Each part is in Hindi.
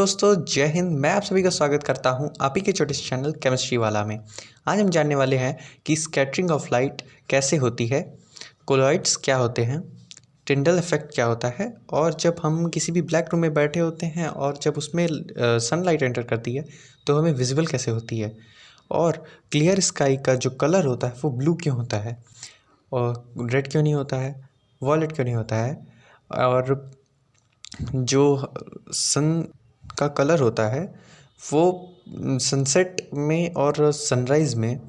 दोस्तों, जय हिंद। मैं आप सभी का स्वागत करता हूं आप ही के छोटे से चैनल केमिस्ट्री वाला में। आज हम जानने वाले हैं कि स्कैटरिंग ऑफ लाइट कैसे होती है, कोलॉइड्स क्या होते हैं, टिंडल इफेक्ट क्या होता है, और जब हम किसी भी ब्लैक रूम में बैठे होते हैं और जब उसमें सनलाइट एंटर करती है तो हमें विजिबल कैसे होती है, और क्लियर स्काई का जो कलर होता है वो ब्लू क्यों होता है और रेड क्यों नहीं होता है, वॉयलेट क्यों नहीं होता है, और जो सन का कलर होता है वो सनसेट में और सनराइज़ में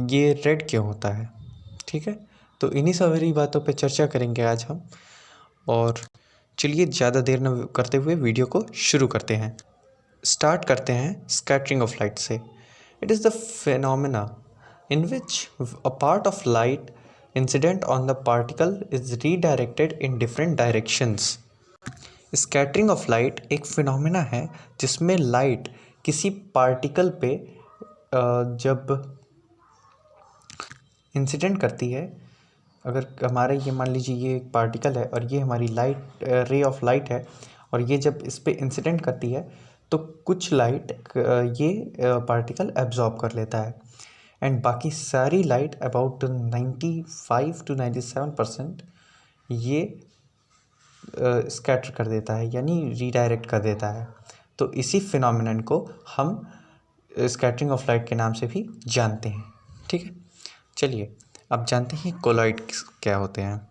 ये रेड क्यों होता है। ठीक है, तो इन्हीं सारी बातों पे चर्चा करेंगे आज हम। और चलिए ज़्यादा देर न करते हुए वीडियो को शुरू करते हैं। स्टार्ट करते हैं स्कैटरिंग ऑफ लाइट से। It is the phenomena in which a part of light incident on the particle is redirected in different directions. Scattering of light एक फिनोमेना है जिसमें लाइट किसी पार्टिकल पे जब इंसिडेंट करती है, अगर हमारा ये मान लीजिए ये एक पार्टिकल है और ये हमारी लाइट रे ऑफ लाइट है, और ये जब इस पे इंसिडेंट करती है तो कुछ लाइट ये पार्टिकल एब्जॉर्ब कर लेता है, एंड बाकी सारी लाइट अबाउट 95 to 97% ये स्कैटर कर देता है, यानी रीडायरेक्ट कर देता है। तो इसी फिनोमेनन को हम स्कैटरिंग ऑफ लाइट के नाम से भी जानते हैं। ठीक है, चलिए अब जानते हैं कोलॉइड्स क्या होते हैं।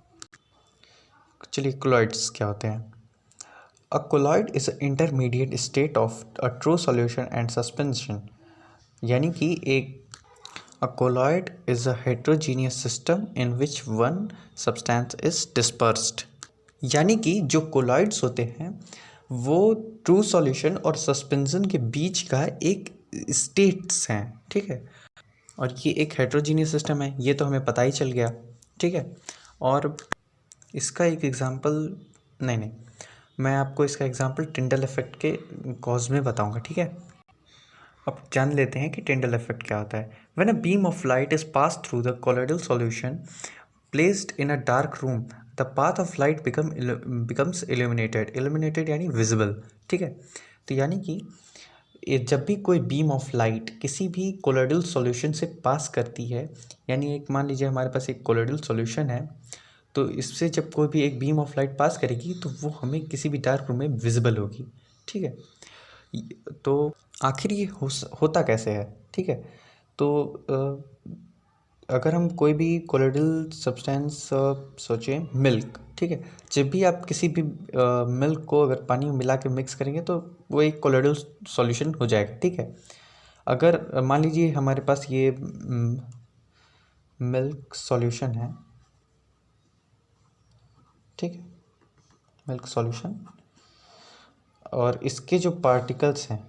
चलिए कोलॉइड्स क्या होते हैं। A colloid is a intermediate state of a true solution and suspension, यानी कि a colloid is a heterogeneous system in which one substance is dispersed। यानी कि जो कोलॉइड्स होते हैं वो ट्रू सॉल्यूशन और सस्पेंशन के बीच का एक स्टेट्स हैं। ठीक है, और ये एक हेट्रोजीनियस सिस्टम है, ये तो हमें पता ही चल गया। ठीक है, और इसका एक एग्जांपल नहीं, मैं आपको इसका एग्जांपल टिंडल इफेक्ट के कॉज में बताऊंगा। ठीक है, अब जान लेते हैं कि टिंडल इफेक्ट क्या होता है। When a beam of light is pass through the colloidal solution placed in a dark room the path of light becomes illuminated यानी विजिबल। ठीक है, तो यानी कि जब भी कोई बीम ऑफ लाइट किसी भी कोलॉइडल सॉल्यूशन से पास करती है, यानी एक मान लीजिए हमारे पास एक कोलॉइडल सॉल्यूशन है, तो इससे जब कोई भी एक बीम ऑफ लाइट पास करेगी तो वो हमें किसी भी डार्क रूम में विजिबल होगी। ठीक है, तो आखिर ये होता कैसे है। ठीक है, तो अगर हम कोई भी कोलोइडल सब्सटेंस सोचें, मिल्क। ठीक है, जब भी आप किसी भी मिल्क को अगर पानी में मिला के मिक्स करेंगे तो वो एक कोलोइडल सॉल्यूशन हो जाएगा। ठीक है, अगर मान लीजिए हमारे पास ये मिल्क सॉल्यूशन है। ठीक है, मिल्क सॉल्यूशन, और इसके जो पार्टिकल्स हैं,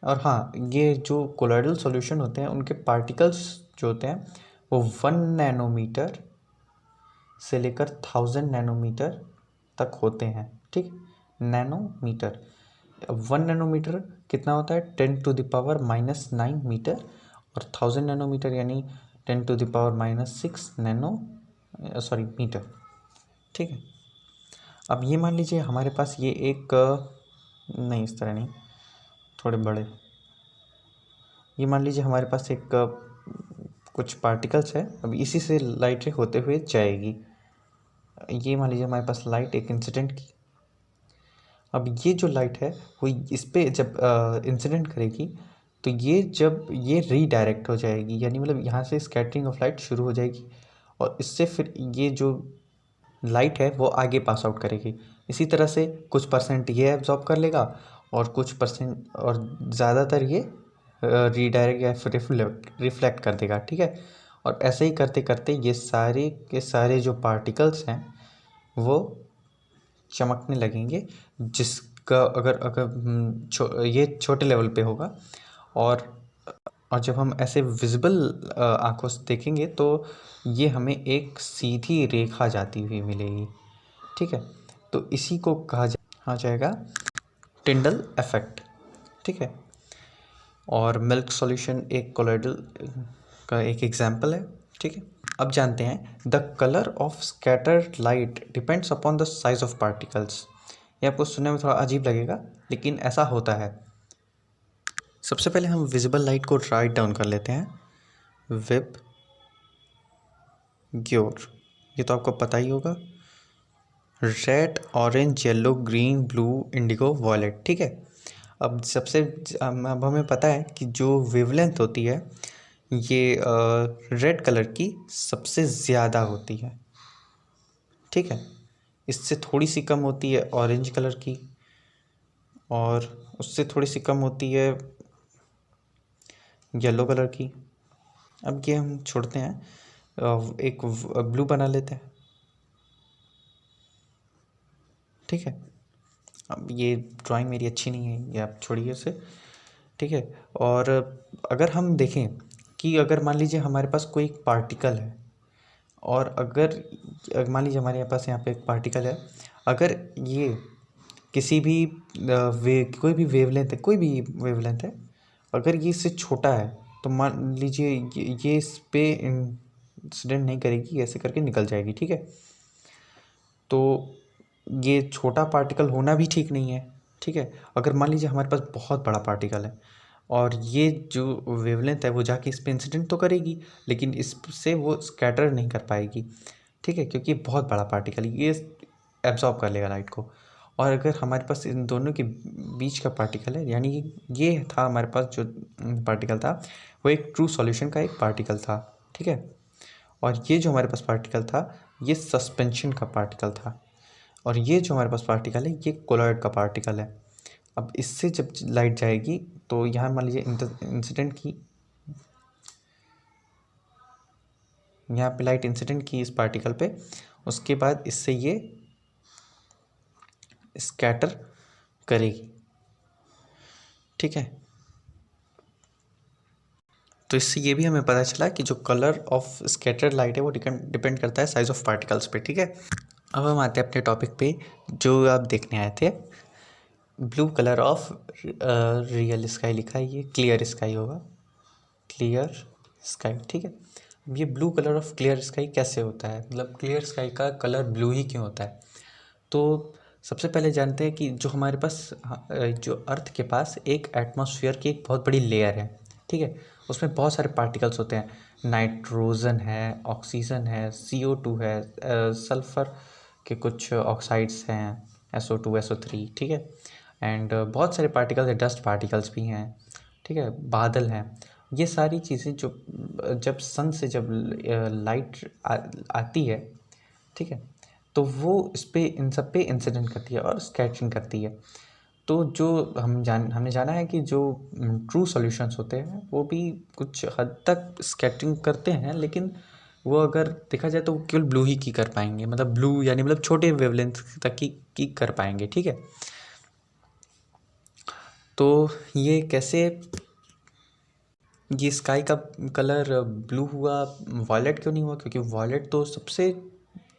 और हाँ, ये जो कोलॉइडल सॉल्यूशन होते हैं उनके पार्टिकल्स जो होते हैं वो 1 नैनोमीटर से लेकर 1000 नैनोमीटर तक होते हैं। ठीक, नैनोमीटर, 1 नैनोमीटर कितना होता है 10⁻⁻9 मीटर, और 1000 नैनोमीटर यानी 10⁻⁻6 मीटर। ठीक है, अब ये मान लीजिए हमारे पास ये एक नहीं, इस तरह नहीं, थोड़े बड़े, ये मान लीजिए हमारे पास एक कुछ पार्टिकल्स है, अब इसी से लाइट रे होते हुए जाएगी। ये मान लीजिए हमारे पास लाइट एक इंसिडेंट की, अब ये जो लाइट है वो इस पे जब इंसिडेंट करेगी तो ये जब ये रीडायरेक्ट हो जाएगी, यानी मतलब यहाँ से स्कैटरिंग ऑफ लाइट शुरू हो जाएगी, और इससे फिर ये जो लाइट है वो आगे पास आउट करेगी। इसी तरह से कुछ परसेंट ये एब्जॉर्ब कर लेगा और कुछ परसेंट और ज़्यादातर ये रीडायरेक्ट या फिर रिफ्लेक्ट कर देगा। ठीक है, और ऐसे ही करते करते ये सारे के सारे जो पार्टिकल्स हैं वो चमकने लगेंगे, जिसका अगर ये छोटे लेवल पे होगा, और जब हम ऐसे विजिबल आंखों से देखेंगे तो ये हमें एक सीधी रेखा जाती हुई मिलेगी। ठीक है, तो इसी को कहा जाएगा टिंडल इफेक्ट। ठीक है, और मिल्क सॉल्यूशन एक कोलॉइडल का एक एग्जांपल है। ठीक है, अब जानते हैं the colour of scattered light depends upon the size of particles, ये आपको सुनने में थोड़ा अजीब लगेगा, लेकिन ऐसा होता है। सबसे पहले हम विजिबल लाइट को राइट डाउन कर लेते हैं। विब ग्योर, ये तो आपको पता ही होगा, red, orange, yellow, green, blue, indigo, violet, ठीक है। अब अब हमें पता है कि जो वेवलेंथ होती है ये रेड कलर की सबसे ज़्यादा होती है, ठीक है। इससे थोड़ी सी कम होती है ऑरेंज कलर की, और उससे थोड़ी सी कम होती है येलो कलर की। अब ये हम छोड़ते हैं, एक ब्लू बना लेते हैं, ठीक है। अब ये ड्राइंग मेरी अच्छी नहीं है, ये आप छोड़िए उसे, ठीक है। और अगर हम देखें कि अगर मान लीजिए हमारे पास कोई एक पार्टिकल है, और अगर मान लीजिए हमारे पास यहाँ पे एक पार्टिकल है, अगर ये किसी भी कोई भी वेवलेंथ है, कोई भी वेवलेंथ है, अगर ये इससे छोटा है तो मान लीजिए ये इस पे इंसिडेंट नहीं करेगी, ऐसे करके निकल जाएगी, ठीक है। तो ये छोटा पार्टिकल होना भी ठीक नहीं है, ठीक है। अगर मान लीजिए हमारे पास बहुत बड़ा पार्टिकल है और ये जो वेवलेंथ है वो जाके इस पे इंसिडेंट तो करेगी, लेकिन इससे वो स्कैटर नहीं कर पाएगी, ठीक है, क्योंकि बहुत बड़ा पार्टिकल ये एब्जॉर्ब कर लेगा लाइट को। और अगर हमारे पास इन दोनों के बीच का पार्टिकल है, यानी ये था हमारे पास जो पार्टिकल था वो एक ट्रू सॉल्यूशन का एक पार्टिकल था, ठीक है। और ये जो हमारे पास पार्टिकल था ये सस्पेंशन का पार्टिकल था, और ये जो हमारे पास पार्टिकल है ये कोलॉइड का पार्टिकल है। अब इससे जब लाइट जाएगी तो यहाँ मान लीजिए इंसिडेंट की, यहाँ पे लाइट इंसिडेंट की इस पार्टिकल पे, उसके बाद इससे ये स्कैटर करेगी, ठीक है। तो इससे ये भी हमें पता चला कि जो कलर ऑफ स्कैटर्ड लाइट है वो डिपेंड करता है साइज ऑफ पार्टिकल्स पे, ठीक है। अब हम आते हैं अपने टॉपिक पे जो आप देखने आए थे। Blue colour of real sky लिखा है, ये क्लियर स्काई होगा, क्लियर स्काई, ठीक है। ये blue colour of clear sky कैसे होता है, मतलब क्लियर स्काई का कलर ब्लू ही क्यों होता है। तो सबसे पहले जानते हैं कि जो हमारे पास जो अर्थ के पास एक एटमॉस्फेयर की एक बहुत बड़ी लेयर है, ठीक है। उसमें बहुत सारे पार्टिकल्स होते हैं, नाइट्रोजन है, ऑक्सीजन है, CO2 है, सल्फ़र के कुछ ऑक्साइड्स हैं, SO2 SO3, ठीक है। एंड बहुत सारे पार्टिकल्स हैं, डस्ट पार्टिकल्स भी हैं, ठीक है, बादल हैं। ये सारी चीज़ें जो जब सन से जब लाइट आती है, ठीक है, तो वो इस पे इन सब पे इंसिडेंट करती है और स्कैटरिंग करती है। तो जो हमने जाना है कि जो ट्रू सॉल्यूशंस होते हैं वो भी कुछ हद तक स्कैटरिंग करते हैं, लेकिन वो अगर देखा जाए तो वो केवल ब्लू ही की कर पाएंगे, मतलब ब्लू यानी मतलब छोटे वेवलेंथ तक की कर पाएंगे, ठीक है। तो ये कैसे, ये स्काई का कलर ब्लू हुआ, वॉयलेट क्यों नहीं हुआ, क्योंकि वॉयलेट तो सबसे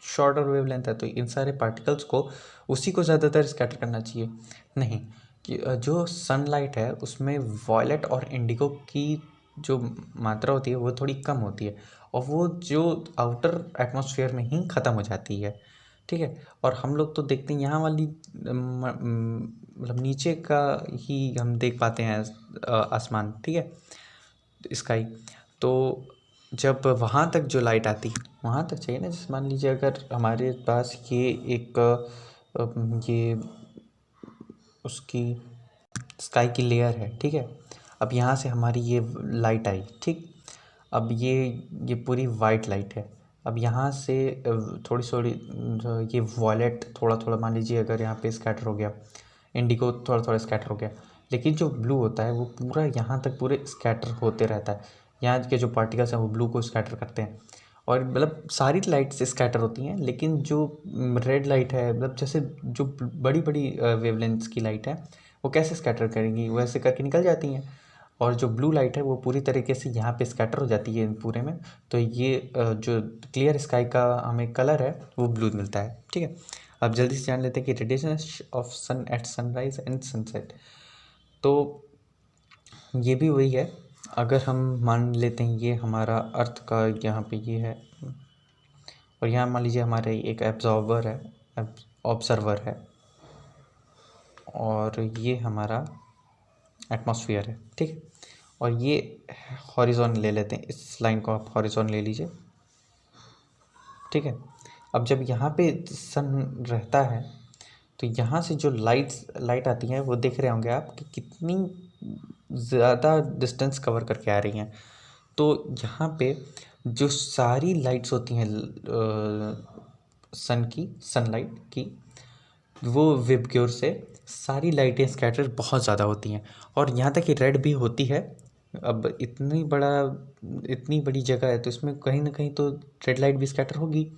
शॉर्टर वेवलेंथ है, तो इन सारे पार्टिकल्स को उसी को ज़्यादातर स्कैटर करना चाहिए। नहीं, कि जो सनलाइट है उसमें वॉयलेट और इंडिगो की जो मात्रा होती है वो थोड़ी कम होती है, और वो जो आउटर एटमॉस्फेयर में ही ख़त्म हो जाती है, ठीक है। और हम लोग तो देखते हैं यहाँ वाली मतलब नीचे का ही हम देख पाते हैं आसमान, ठीक है, स्काई। तो जब वहाँ तक जो लाइट आती है वहाँ तक चाहिए ना, जैसे मान लीजिए अगर हमारे पास ये एक ये उसकी स्काई की लेयर है, ठीक है। अब यहाँ से हमारी ये लाइट आई, ठीक। अब ये पूरी वाइट लाइट है। अब यहाँ से थोड़ी थोड़ी ये वॉयलेट थोड़ा थोड़ा मान लीजिए अगर यहाँ पे स्कैटर हो गया, इंडिगो थोड़ा थोड़ा स्कैटर हो गया, लेकिन जो ब्लू होता है वो पूरा यहाँ तक पूरे स्कैटर होते रहता है। यहाँ के जो पार्टिकल्स हैं वो ब्लू को स्कैटर करते हैं, और मतलब सारी लाइट से स्कैटर होती हैं, लेकिन जो रेड लाइट है, मतलब जैसे जो बड़ी बड़ी वेवलेंथ्स की लाइट है वो कैसे स्कैटर करेंगी, वैसे करके निकल जाती हैं। और जो ब्लू लाइट है वो पूरी तरीके से यहाँ पे स्कैटर हो जाती है पूरे में। तो ये जो क्लियर स्काई का हमें कलर है वो ब्लू मिलता है, ठीक है। अब जल्दी से जान लेते हैं कि radiation of sun at sunrise and sunset. तो ये भी वही है, अगर हम मान लेते हैं ये हमारा अर्थ का यहाँ पे ये है, और यहाँ मान लीजिए हमारे एक एब्जॉर्बर है, ऑब्जर्वर है, और ये हमारा एटमॉस्फेयर है, ठीक है। और ये हॉरिजॉन ले लेते हैं, इस लाइन को आप हॉरिजॉन ले लीजिए, ठीक है। अब जब यहाँ पे सन रहता है तो यहाँ से जो लाइट आती है वो देख रहे होंगे आप कि कितनी ज़्यादा डिस्टेंस कवर करके आ रही हैं। तो यहाँ पे जो सारी लाइट्स होती हैं सनलाइट की, वो वेबक्यूर से सारी लाइटें स्कैटर बहुत ज़्यादा होती हैं, और यहाँ तक कि रेड भी होती है। अब इतनी बड़ी जगह है तो इसमें कहीं ना कहीं तो रेड लाइट भी स्कैटर होगी,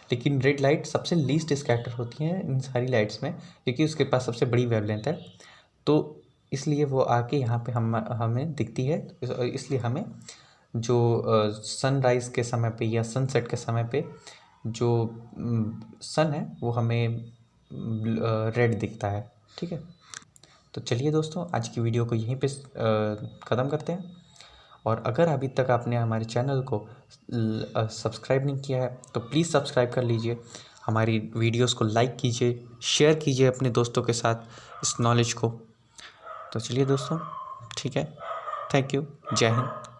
लेकिन रेड लाइट सबसे लीस्ट स्कैटर होती हैं इन सारी लाइट्स में, क्योंकि उसके पास सबसे बड़ी वेवलेंथ है। तो इसलिए वो आके यहाँ पे हमें दिखती है। इसलिए हमें जो सनराइज़ के समय पे या सनसेट के समय पे जो सन है वो हमें रेड दिखता है, ठीक है। तो चलिए दोस्तों, आज की वीडियो को यहीं पे ख़त्म करते हैं। और अगर अभी तक आपने हमारे चैनल को सब्सक्राइब नहीं किया है तो प्लीज़ सब्सक्राइब कर लीजिए, हमारी वीडियोस को लाइक कीजिए, शेयर कीजिए अपने दोस्तों के साथ इस नॉलेज को। तो चलिए दोस्तों, ठीक है, थैंक यू, जय हिंद।